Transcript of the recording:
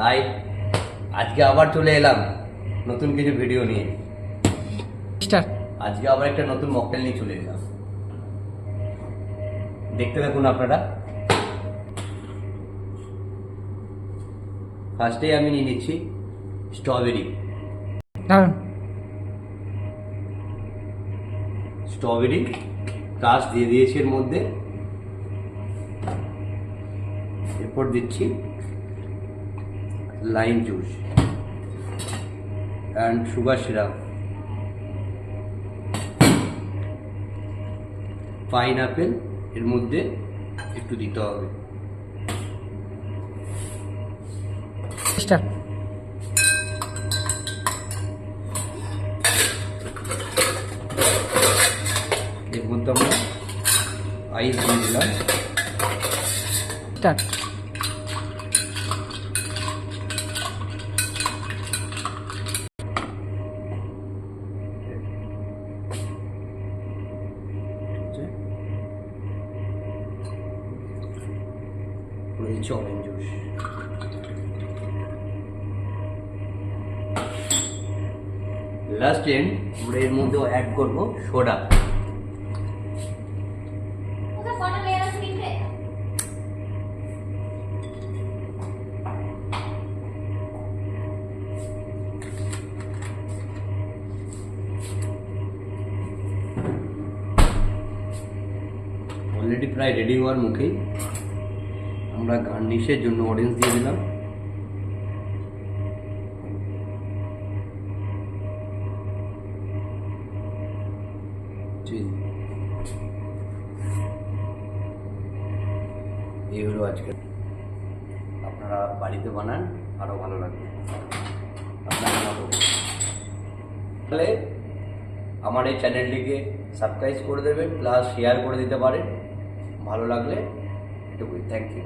High, আজকে আবার চলে এলাম নতুন কিছু ভিডিও নিয়ে। আজকে আবার একটা নতুন মকটেল নিয়ে চলে এলাম, দেখতে দেখুন আপনারা। ফার্স্টেই আমি নিয়ে নিচ্ছি স্ট্রবেরি। স্ট্রবেরি ক্রাশ দিয়ে দিয়েছি এর মধ্যে। এরপর দিচ্ছি lime juice and sugar syrup, pineapple এর মধ্যে একটু দিতে হবে। এর মধ্যে আমরা আইস দিয়ে দিলাম। রয়েছে অরেঞ্জ জুস। লাস্ট এন্ড আমরা এর মধ্যে অ্যাড করবো সোডা। অলরেডি প্রায় রেডি হওয়ার মুখেই আমরা গার্নিশের জন্য অরেঞ্জ দিয়ে দিলাম। এই হলো আজকে, আপনারা বাড়িতে বানান, আরো ভালো লাগবে আপনাদের মতো। তাহলে আমার এই চ্যানেলটিকে সাবস্ক্রাইব করে দেবেন, প্লাস শেয়ার করে দিতে পারেন ভালো লাগলে। এটুকুই, থ্যাংক ইউ।